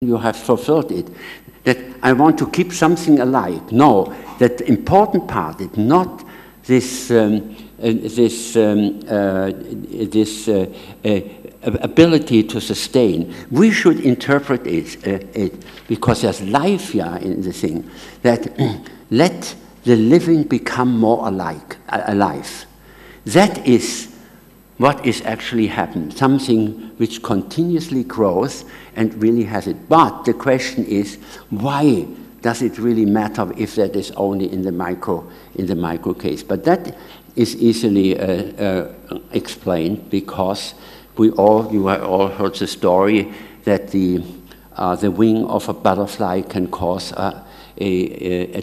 you have fulfilled it. That I want to keep something alive. No, that the important part is not this ability to sustain. We should interpret it because there's life here in the thing, that let the living become more alive. That is what is actually happened, something which continuously grows and really has it. But the question is, why does it really matter if that is only in the micro case? But that is easily explained because you have all heard the story that the wing of a butterfly can cause a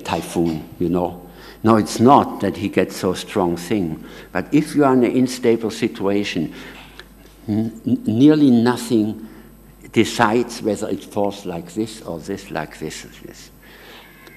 typhoon, you know. No, it's not that he gets so strong thing. But if you are in an unstable situation, nearly nothing decides whether it falls like this or this, like this or this.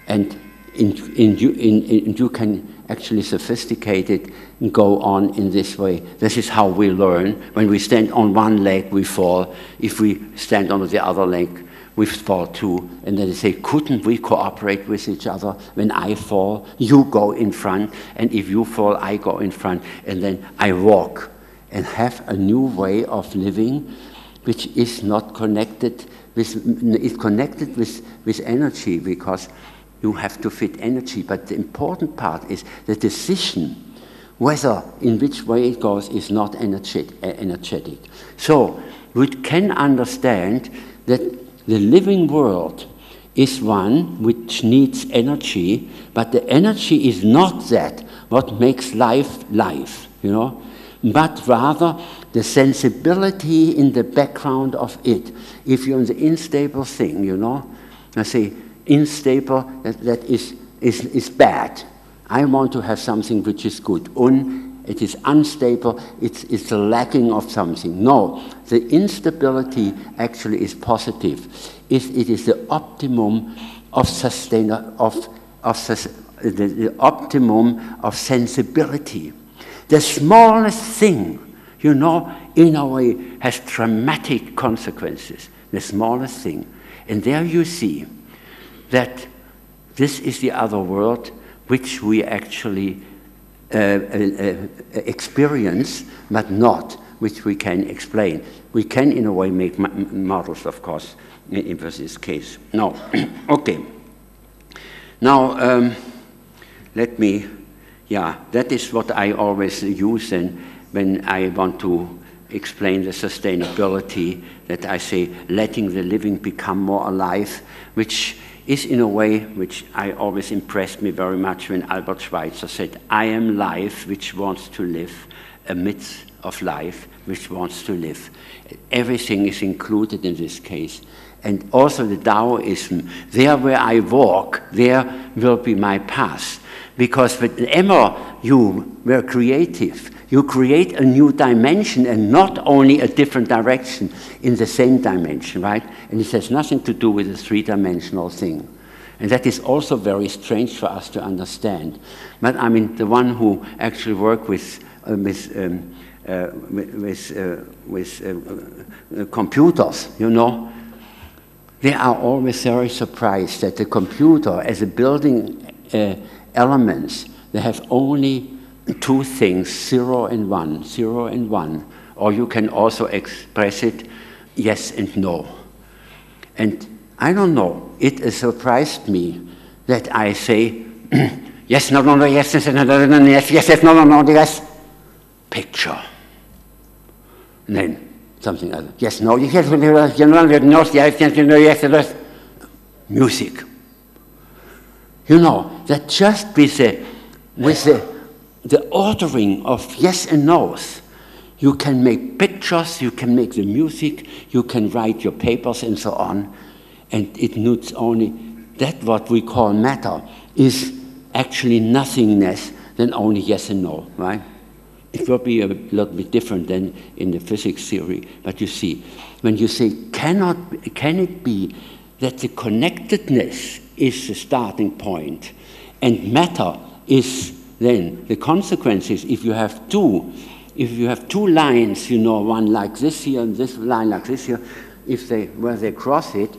And you can actually sophisticate it and go on in this way. This is how we learn. When we stand on one leg, we fall. If we stand on the other leg, we fall too. And then they say, couldn't we cooperate with each other? When I fall, you go in front. And if you fall, I go in front. And then I walk and have a new way of living, which is not connected with energy, because you have to fit energy. But the important part is the decision, whether in which way it goes, is not energetic. So we can understand that the living world is one which needs energy, but the energy is not that what makes life, you know, but rather the sensibility in the background of it. If you're in the unstable thing, you know, I say unstable, that is bad. I want to have something which is good. It is unstable, it's a lacking of something. No, the instability actually is positive. It is the optimum of the optimum of sensibility. The smallest thing, you know, in a way has dramatic consequences. The smallest thing. And there you see that this is the other world which we actually experience, but not which we can explain. We can, in a way, make models, of course, in this case. No, okay. Now, let me, that is what I always use when I want to explain the sustainability, that I say letting the living become more alive, which is in a way which I always impressed me very much when Albert Schweitzer said, I am life which wants to live amidst of life which wants to live. Everything is included in this case. And also the Taoism, there where I walk, there will be my path. Because whenever you were creative, you create a new dimension and not only a different direction in the same dimension, right? And it has nothing to do with a three-dimensional thing. And that is also very strange for us to understand. But I mean, the one who actually work with computers, you know, they are always very surprised that the computer, as a building elements, they have only two things, 0 and 1, 0 and 1. Or you can also express it, yes and no. And I don't know, it has surprised me that I say, yes, no, no, no, yes, yes, no, no, no, yes, yes, yes, no, no, no, yes, picture. And then something else, yes, no, yes, no, yes, yes, music. You know, that just with the ordering of yes and no's, you can make pictures, you can make the music, you can write your papers and so on. And it needs only that what we call matter is actually nothingness than only yes and no, right? It will be a little bit different than in the physics theory. But you see, when you say, can it be that the connectedness is the starting point and matter is then the consequences? If you have two lines, you know, one like this here and this line like this here, where they cross it,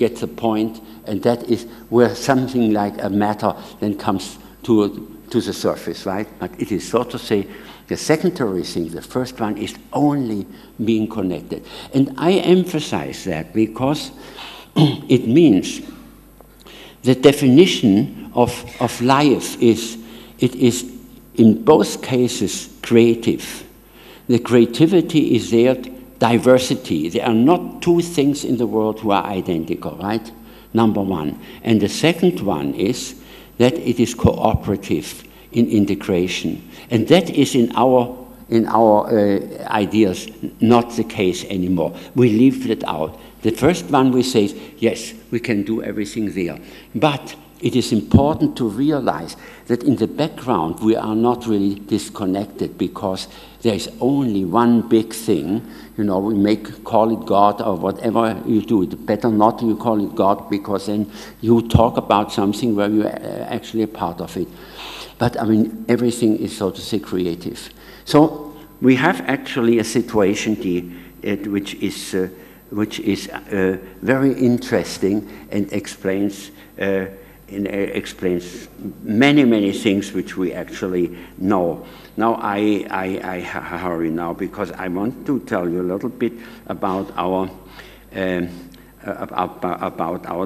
get the point, and that is where something like a matter then comes to the surface, right? But it is, so to say, the secondary thing. The first one is only being connected. And I emphasize that because it means the definition of life is, it is in both cases creative. The creativity is there, diversity. There are not two things in the world who are identical, right? Number one. And the second one is that it is cooperative in integration. And that is in our ideas not the case anymore. We leave it out. The first one we say, yes, we can do everything there. But it is important to realize that in the background we are not really disconnected, because there is only one big thing. You know, we call it God or whatever you do. It better not you call it God, because then you talk about something where you are actually a part of it. But I mean, everything is, so to say, creative. So we have actually a situation which is very interesting and explains many things which we actually know. Now I hurry now, because I want to tell you a little bit about our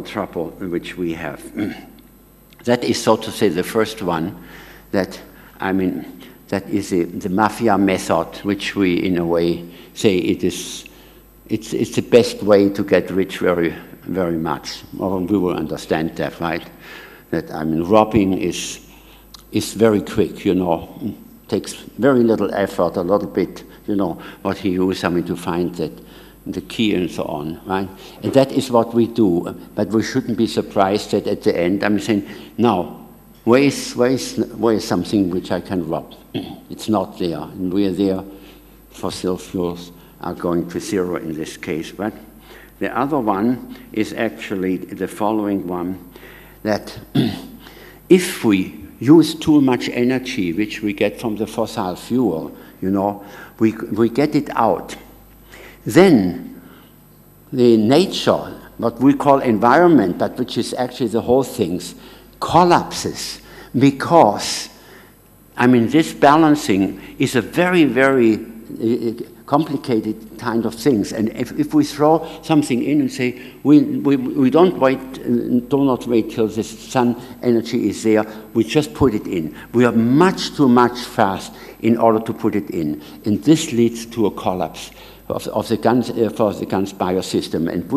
trouble which we have. That is, so to say, the first one. That, I mean, that is the mafia method, which we in a way say it's the best way to get rich very much. Or we will understand that, right? That, I mean, robbing is very quick, you know, takes very little effort, a little bit, you know, what he used, I mean, to find that the key and so on, right? And that is what we do, but we shouldn't be surprised that at the end, I'm saying, now, where is something which I can rob? It's not there, and we are there. Fossil fuels are going to zero in this case, but the other one is actually the following one, that if we use too much energy, which we get from the fossil fuel, you know, we get it out, then the nature, what we call environment, but which is actually the whole things, collapses, because, I mean, this balancing is a very complicated kind of things. And if we throw something in and say, we do not wait till the sun energy is there, we just put it in. We are much too much fast in order to put it in. And this leads to a collapse of the guns, for the guns biosystem. And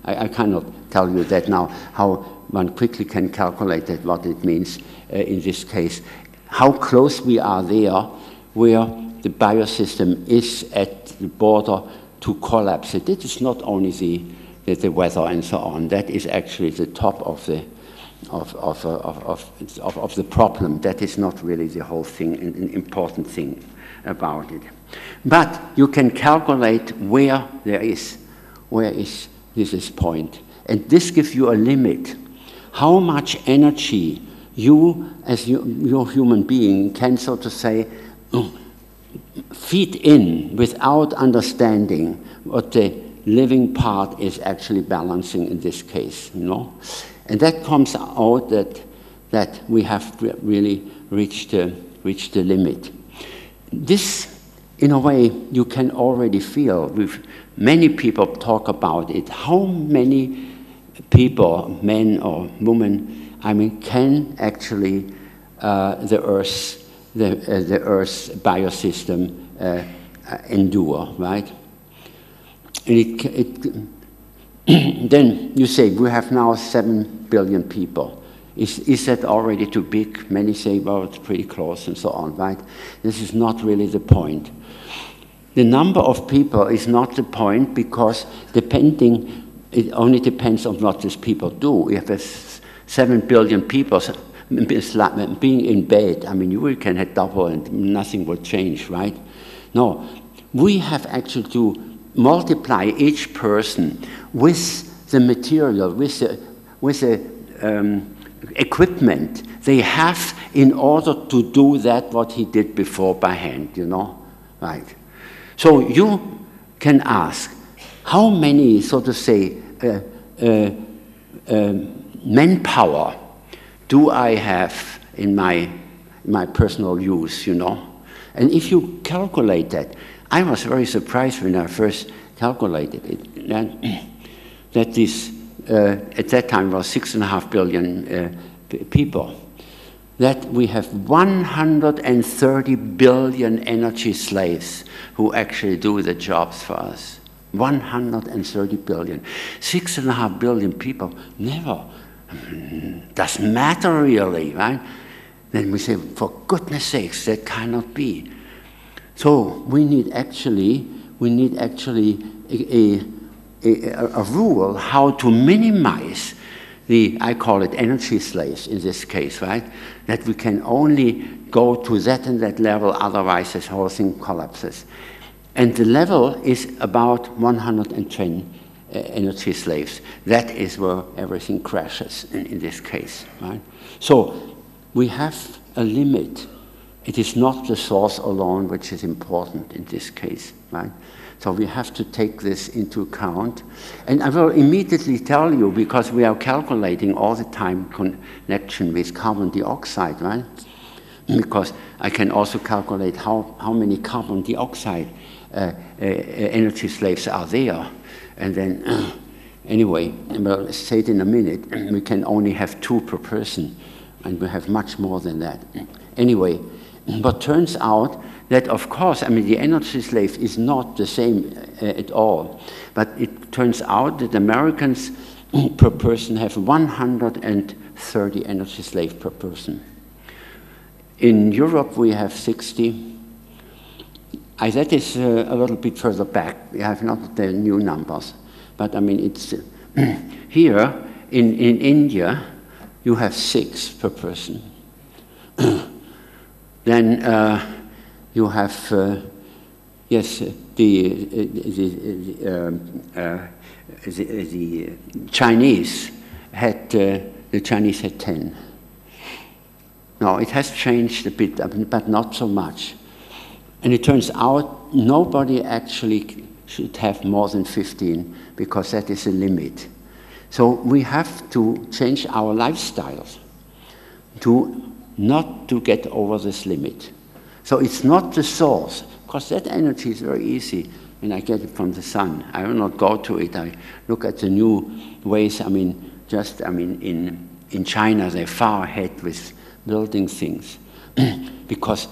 I cannot tell you that now, how one quickly can calculate that, what it means in this case. How close we are there, where the biosystem is at the border to collapse. It is not only the weather and so on. That is actually the top of the problem. That is not really the whole thing, an important thing about it. But you can calculate where is this point, and this gives you a limit. How much energy you, as your human being, can, so to say, feed in without understanding what the living part is actually balancing in this case, you know? And that comes out that we have really reached the limit. This, in a way, you can already feel. Many people talk about it. How many people, men or women, I mean, can actually the Earth's biosystem endure, right? And then you say we have now 7 billion people. Is that already too big? Many say, well, it's pretty close and so on, right? This is not really the point. The number of people is not the point, because it only depends on what these people do. If there's 7 billion people being in bed, I mean, you can have double and nothing will change, right? No, we have actually to multiply each person with the material, with the equipment they have in order to do that what he did before by hand, you know, right? So you can ask, how many, so to say, manpower do I have in my personal use, you know? And if you calculate that, I was very surprised when I first calculated it, that this, at that time, was 6.5 billion people, that we have 130 billion energy slaves who actually do the jobs for us. 130 billion. 6.5 billion people never does matter really, right? Then we say, for goodness sakes, that cannot be. So we need actually a rule how to minimize the, I call it energy slaves in this case, right? That we can only go to that and that level, otherwise this whole thing collapses. And the level is about 110 energy slaves. That is where everything crashes in this case, right? So we have a limit. It is not the source alone which is important in this case, right? So we have to take this into account. And I will immediately tell you, because we are calculating all the time connection with carbon dioxide, right? Because I can also calculate how many carbon dioxide energy slaves are there. And then, anyway, I'll say it in a minute, we can only have 2 per person, and we have much more than that. Anyway, but turns out that, of course, I mean, the energy slave is not the same at all, but it turns out that Americans per person have 130 energy slaves per person. In Europe, we have 60. That is a little bit further back. We have not the new numbers. But I mean, it's here in India, you have 6 per person. Then you have, yes, the Chinese had, the Chinese had 10. Now, it has changed a bit, but not so much. And it turns out nobody actually should have more than 15, because that is a limit. So we have to change our lifestyles not to get over this limit. So it's not the source, because that energy is very easy when I get it from the sun. I will not go to it. I look at the new ways. I mean, in China, they're far ahead with building things because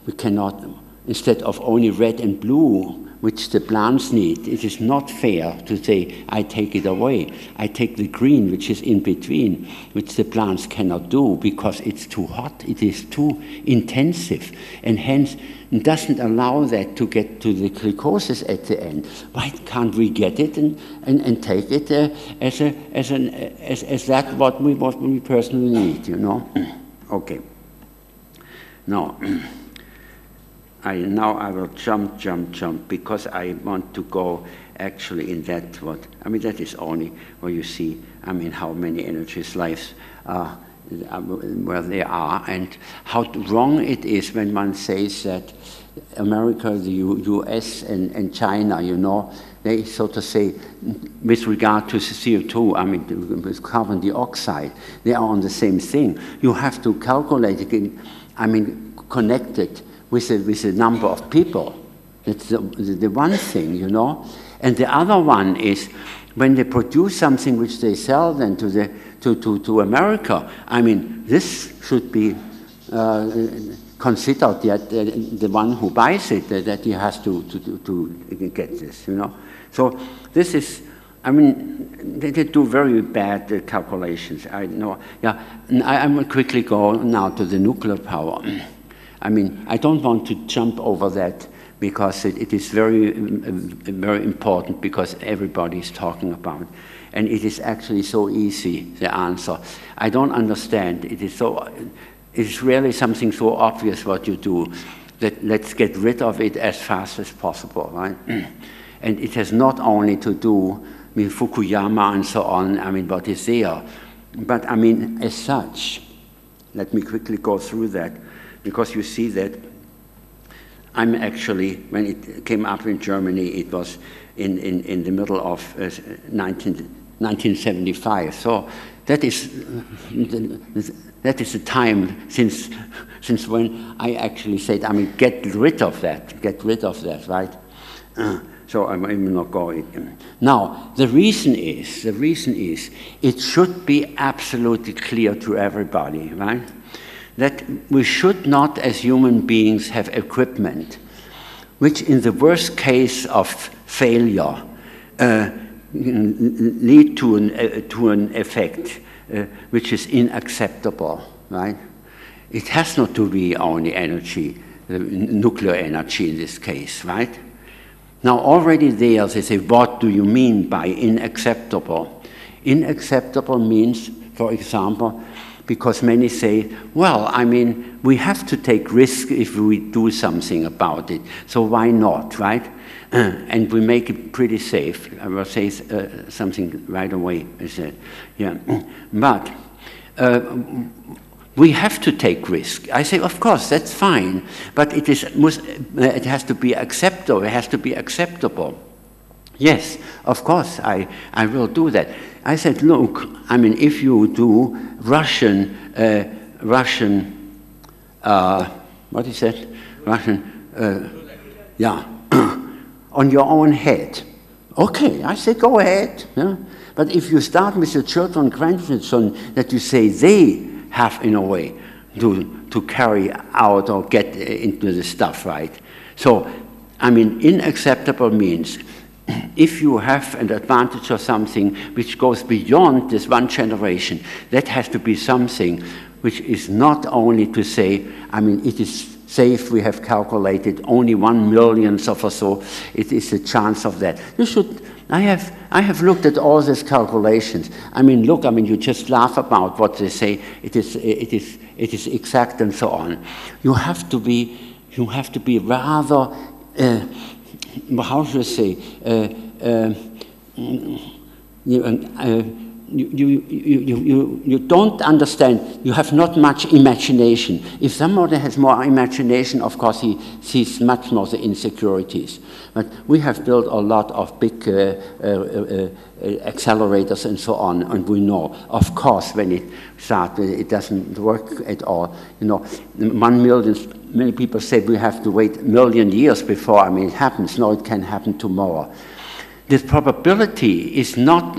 we cannot, instead of only red and blue, which the plants need, it is not fair to say, I take it away. I take the green, which is in between, which the plants cannot do because it's too hot, it is too intensive, and hence it doesn't allow that to get to the glucoses at the end. Why can't we get it and take it as that what we personally need, you know? Okay. Now, now I will jump, because I want to go actually in that that is only where you see, how many energy slaves where they are, and how wrong it is when one says that America, the US and China, you know, they, so to say, with regard to CO2, with carbon dioxide, they are on the same thing. You have to calculate it, connect it with the number of people. That's the one thing, you know. And the other one is when they produce something which they sell then to America. This should be considered that the one who buys it, that he has to get this, you know. So this is, they do very bad calculations. I know. Yeah, I will quickly go now to the nuclear power. I don't want to jump over that because it is very, very important, because everybody is talking about it. And it is actually so easy, the answer. I don't understand. It's really something so obvious what you do, that let's get rid of it as fast as possible, right? And it has not only to do with Fukuyama and so on, what is there. But as such, let me quickly go through that, because you see that I'm actually, when it came up in Germany, it was in the middle of 1990s, 1975. So that is the time since when I actually said, I mean, get rid of that, right? So I'm not going. Now, the reason is, it should be absolutely clear to everybody, right? That we should not, as human beings, have equipment which, in the worst case of failure, lead to an effect which is unacceptable, right? It has not to be only energy, nuclear energy in this case, right? Now, already there, they say, what do you mean by unacceptable? Unacceptable means, for example, because many say, well, I mean, we have to take risk if we do something about it, so why not, right? And we make it pretty safe. I will say something right away. I said, yeah, but we have to take risk. I say, of course, that's fine, but it has to be acceptable. It has to be acceptable. Yes, of course, I will do that. I said, look, I mean, if you do Russian, what is that? Russian, yeah, on your own head. Okay, I say, go ahead. Yeah? But if you start with your children, grandchildren, that you say they have, in a way, to carry out or get into the stuff, right? So, I mean, unacceptable means if you have an advantage or something which goes beyond this one generation, that has to be something which is not only to say, I mean, it is safe, we have calculated only 1/1,000,000th of or so, it is a chance of that. You should, I have looked at all these calculations. I mean, look, I mean, you just laugh about what they say, it is exact and so on. You have to be rather, how should I say, you don't understand, you have not much imagination. If somebody has more imagination, of course he sees much more the insecurities. But we have built a lot of big accelerators and so on, and we know, of course, when it starts, it doesn't work at all. You know, 1,000,000, many people say we have to wait 1,000,000 years before, I mean, it happens. No, it can happen tomorrow. This probability is not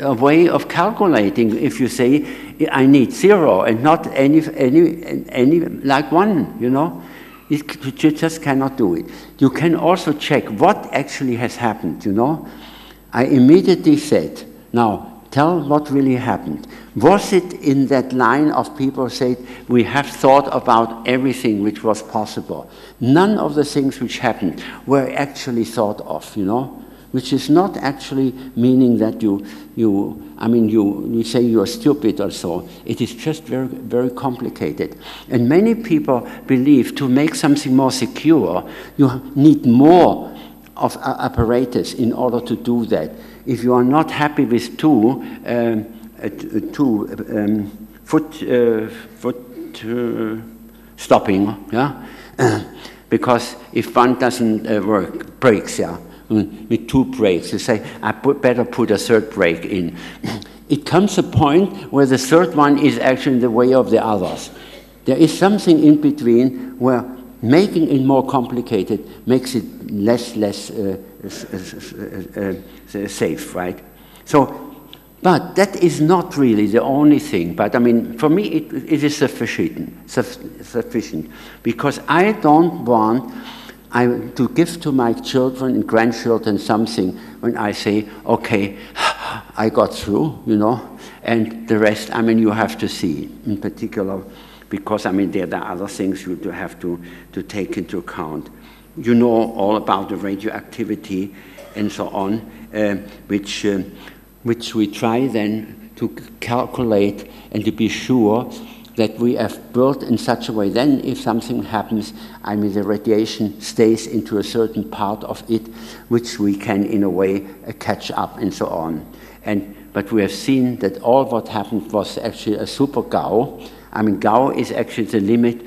a way of calculating. If you say, I need 0 and not any like 1, you know, you just cannot do it. You can also check what actually has happened, you know. I immediately said, now, tell what really happened. Was it in that line of people said, we have thought about everything which was possible? None of the things which happened were actually thought of, you know. Which is not actually meaning that you say you are stupid or so. It is just very, very complicated. And many people believe to make something more secure, you need more of apparatus in order to do that. If you are not happy with foot stopping, yeah, because if one doesn't work, breaks, yeah. With 2 brakes, you say, I better put a 3rd brake in. It comes a point where the 3rd one is actually in the way of the others. There is something in between where making it more complicated makes it less safe, right? So, but that is not really the only thing. But I mean, for me, it is sufficient, because I don't want to give to my children and grandchildren something when I say, okay, I got through, you know, and the rest, I mean, you have to see, in particular, because, I mean, there are other things you have to take into account. You know all about the radioactivity and so on, which we try then to calculate and to be sure that we have built in such a way, then if something happens, I mean, the radiation stays into a certain part of it, which we can, in a way, catch up and so on. But we have seen that all what happened was actually a super GAU. I mean, GAU is actually the limit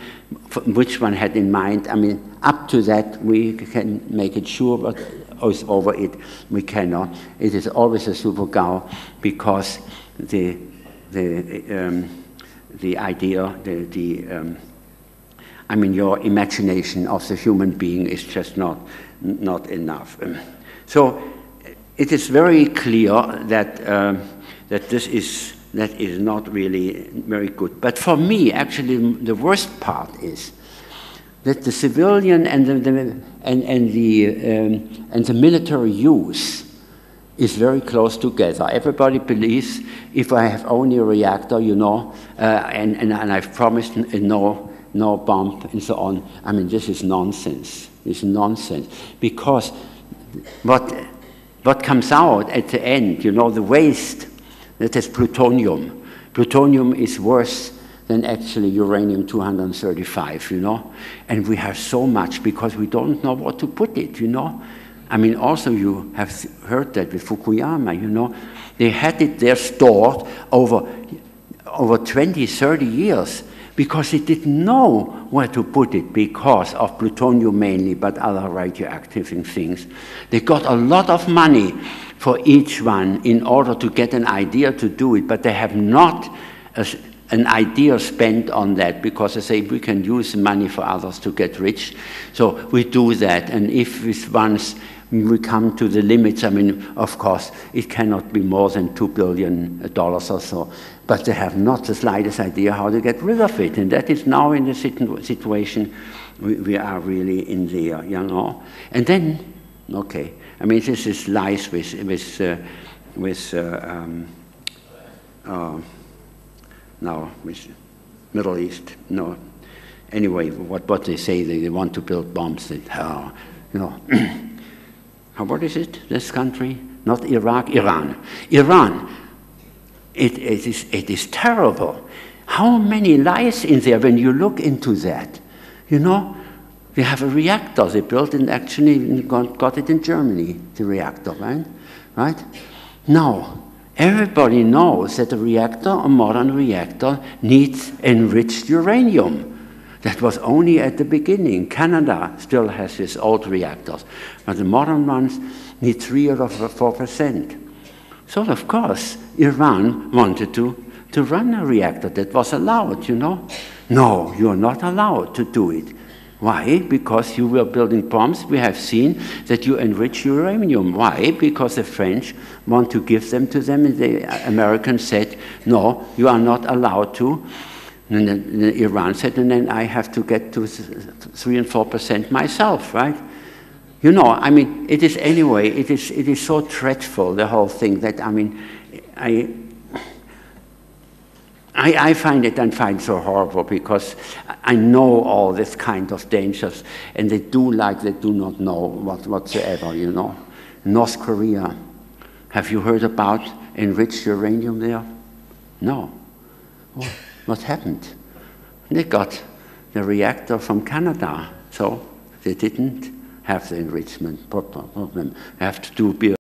which one had in mind. I mean, up to that, we can make it sure, but over it, we cannot. It is always a super-GAU because the idea, I mean, your imagination of the human being is just not enough. So it is very clear that that is not really very good. But for me, actually, the worst part is that the civilian and the military use is very close together. Everybody believes if I have only a reactor, you know, and I've promised no bomb and so on. I mean, this is nonsense. It's nonsense because what comes out at the end, you know, the waste, that is plutonium. Plutonium is worse than actually uranium-235, you know. And we have so much because we don't know what to put it, you know. I mean, also you have heard that with Fukuyama, you know. They had it there stored over 20, 30 years because they didn't know where to put it because of plutonium mainly, but other radioactive things. They got a lot of money for each one in order to get an idea to do it, but they have not an idea spent on that because they say we can use the money for others to get rich. So we do that, and if once we come to the limits, I mean, of course, it cannot be more than $2 billion or so, but they have not the slightest idea how to get rid of it, and that is now in the situation we are really in there, you know. And then, okay, I mean, this is lies with Middle East. No, anyway, what they say, they want to build bombs. That, you know, what is it? This country, not Iraq, Iran. Iran. It is terrible. How many lies in there when you look into that? You know, they have a reactor they built and actually got it in Germany, the reactor, right? Right? Now, everybody knows that a reactor, a modern reactor, needs enriched uranium. That was only at the beginning. Canada still has its old reactors, but the modern ones need 3 or 4%. So, of course, Iran wanted to run a reactor that was allowed, you know. No, you're not allowed to do it. Why? Because you were building bombs. We have seen that you enrich uranium. Why? Because the French want to give them to them, and the Americans said, no, you are not allowed to. And then Iran said, and then I have to get to 3 and 4% myself, right? You know, I mean, it is anyway, it is so dreadful, the whole thing, that, I mean, I find it so horrible because I know all this kind of dangers, and they do like they do not know whatsoever, you know. North Korea, have you heard about enriched uranium there? No. What happened? They got the reactor from Canada, so they didn't have the enrichment problem. They have to